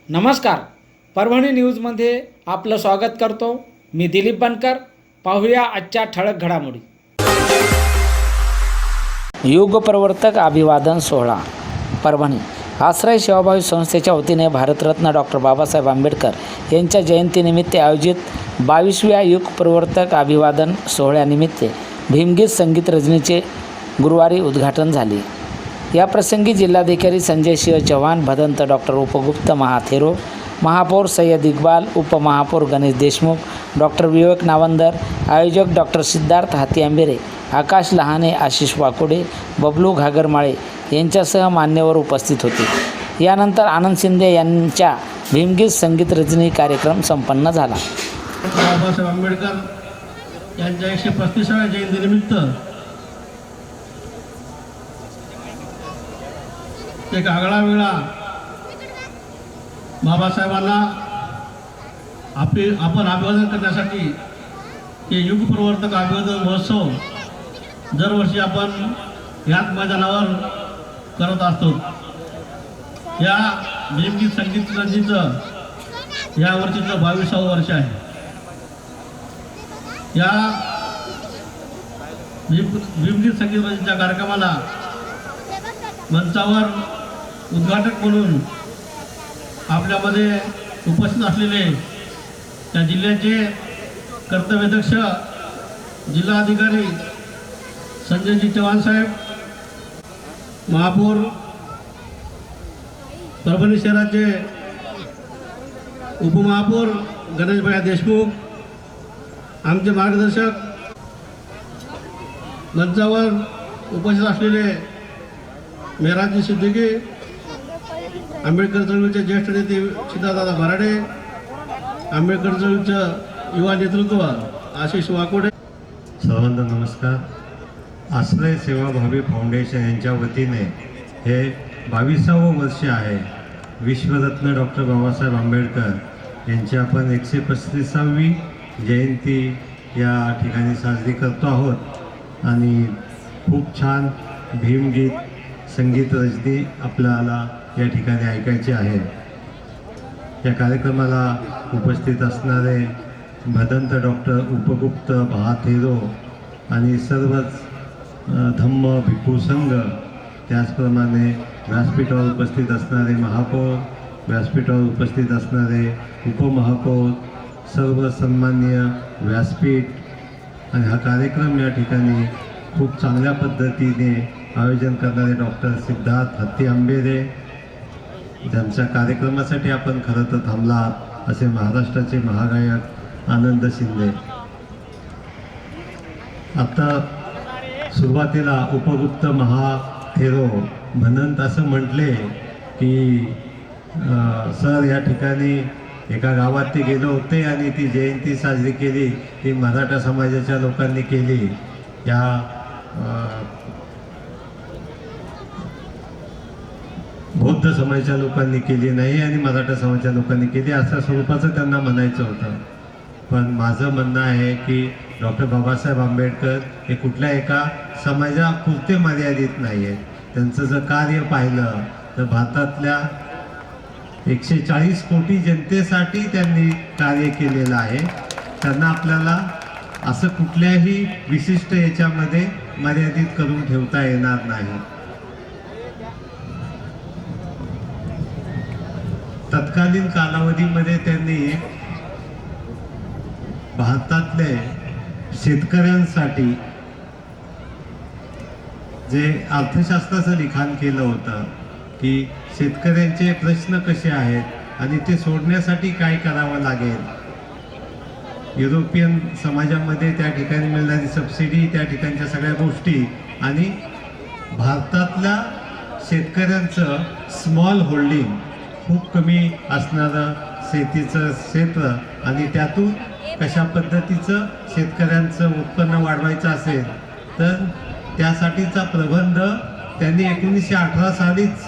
नमस्कार, परभणी न्यूजमध्ये आपलं स्वागत करतो. मी दिलीप बनकर. पाहूया आजच्या ठळक घडामोडी. युगप्रवर्तक अभिवादन सोहळा परभणी. आश्रय सेवाभावी संस्थेच्या वतीने भारतरत्न डॉक्टर बाबासाहेब आंबेडकर यांच्या जयंतीनिमित्त आयोजित 22व्या युगप्रवर्तक अभिवादन सोहळ्यानिमित्त भीमगीत संगीत रजनीचे गुरुवारी उद्घाटन झाले. या प्रसंगी जिल्हाधिकारी संजय सिंह चव्हाण, भदंत डॉक्टर उपगुप्त महाथेरो, महापौर सय्यद इक्बाल, उपमहापौर गणेश देशमुख, डॉक्टर विवेक नावंदर, आयोजक डॉक्टर सिद्धार्थ हातीआंबेरे, आकाश लहाने, आशिष वाकोडे, बबलू घागरमाळे यांच्यासह मान्यवर उपस्थित होते. यानंतर आनंद शिंदे यांच्या भीमगीत संगीत रजनी कार्यक्रम संपन्न झाला. बाबासाहेब आंबेडकर यांच्या 135व्या जयंतीनिमित्त एक आगळा वेगळा बाबासाहेबांना आपण अभिवादन करण्यासाठी हे युगप्रवर्तक अभिवादन महोत्सव दरवर्षी आपण याच मैदानावर करत असतो. या भीमगीत संगीत रजनीचं या वर्षीचं 22वं वर्ष आहे. या भीमगीत संगीत रजनीच्या कार्यक्रमाला मंचावर उद्घाटक म्हणून आपल्यामध्ये उपस्थित असलेले त्या जिल्ह्याचे कर्तव्यदक्ष जिल्हाधिकारी संजय चव्हाण साहेब, महापौर परभणी शहराचे उपमहापौर गणेश देशमुख, आमचे मार्गदर्शक, मंचावर उपस्थित असलेले मेहराजी सिद्दीकी, आंबेडकर चळवळीचे ज्येष्ठ नेते सिद्धार्थदादा भराडे, आंबेडकर चळवळीचं युवा नेतृत्व आशिष वाकोडे. सर्वांना नमस्कार. आश्रय सेवाभावी फाउंडेशन यांच्या वतीने हे 22वं वर्ष आहे. विश्वरत्न डॉक्टर बाबासाहेब आंबेडकर यांची आपण 135वी जयंती या ठिकाणी साजरी करतो आहोत आणि खूप छान भीमगीत संगीत रजनी आपल्याला या ठिकाणी ऐकायचे आहे. या कार्यक्रमाला उपस्थित असणारे भदंत डॉक्टर उपगुप्त महाथेरो आणि सर्वच धम्म भिक्खू संघ, त्याचप्रमाणे व्यासपीठावर उपस्थित असणारे महापौर, व्यासपीठावर उपस्थित असणारे उपमहापौर, सर्व सन्माननीय व्यासपीठ आणि हा कार्यक्रम या ठिकाणी खूप चांगल्या पद्धतीने आयोजन करणारे डॉक्टर सिद्धार्थ हातीआंबेरे, ज्यांच्या कार्यक्रमासाठी आपण खरं तर थांबलात असे महाराष्ट्राचे महागायक आनंद शिंदे. आता सुरुवातीला उपगुप्त महाथेरो म्हणत असं म्हटले की सर या ठिकाणी एका गावात ते गेले होते आणि ती जयंती साजरी केली, ती मराठा समाजाच्या लोकांनी केली, या बौद्ध समाजाच्या लोकांनी केली नाही आणि मराठा समाजाच्या लोकांनी केली, अशा स्वरूपाचं त्यांना म्हणायचं होतं. पण माझं म्हणणं आहे की डॉक्टर बाबासाहेब आंबेडकर हे कुठल्या एका समाजापुरते मर्यादित नाही आहेत. त्यांचं जर कार्य पाहिलं तर भारतातल्या 140 कोटी जनतेसाठी त्यांनी कार्य केलेलं आहे. त्यांना आपल्याला असं कुठल्याही विशिष्ट याच्यामध्ये मर्यादित करून ठेवता येणार नाही. तत्कालीन कालावधीमध्ये त्यांनी भारतातले शेतकऱ्यांसाठी जे अर्थशास्त्राचं लिखाण केलं होतं की शेतकऱ्यांचे प्रश्न कसे आहेत आणि ते सोडण्यासाठी काय करावं लागेल. युरोपियन समाजामध्ये त्या ठिकाणी मिळणारी सबसिडी, त्या ठिकाणच्या सगळ्या गोष्टी आणि भारतातल्या शेतकऱ्यांचं स्मॉल होल्डिंग, खूप कमी असणारं शेतीचं क्षेत्र आणि त्यातून कशा पद्धतीचं शेतकऱ्यांचं उत्पन्न वाढवायचं असेल तर त्यासाठीचा प्रबंध त्यांनी 1918 सालीच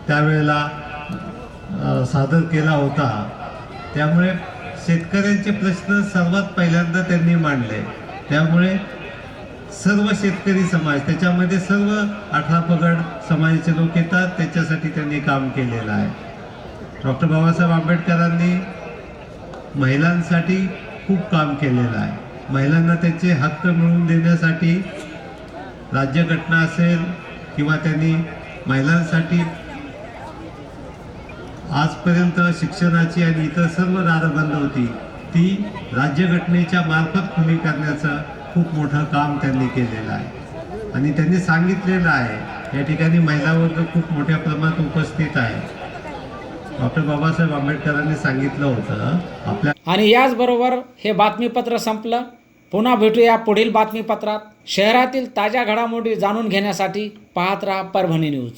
त्यावेळेला सादर केला होता. त्यामुळे शेतकऱ्यांचे प्रश्न सर्वात पहिल्यांदा त्यांनी मांडले. त्यामुळे सर्व शेतकरी समाज, त्याच्यामध्ये सर्व 18 पगड समाजाचे लोक येतात, त्याच्यासाठी त्यांनी काम केलेलं आहे. डॉक्टर बाबासाहेब आंबेडकरांनी महिलांसाठी खूप काम केलेलं आहे. महिलांना त्यांचे हक्क मिळवून देण्यासाठी राज्यघटना असेल किंवा त्यांनी महिलांसाठी आजपर्यंत शिक्षणाची आणि इतर सर्व दारं बंद होती, ती राज्यघटनेच्या मार्फत खुली करण्याचं खूप मोठं काम त्यांनी केलेलं आहे. आणि त्यांनी सांगितलेलं आहे, या ठिकाणी महिला वर्ग खूप मोठ्या प्रमाणात उपस्थित आहे. डॉक्टर बाबासाहेब आंबेडकरांनी सांगितलं होतं आपल्या. आणि याचबरोबर हे बातमीपत्र संपलं. पुन्हा भेटूया पुढील बातमीपत्रात. शहरातील ताज्या घडामोडी जाणून घेण्यासाठी पाहत राहा परभणी न्यूज.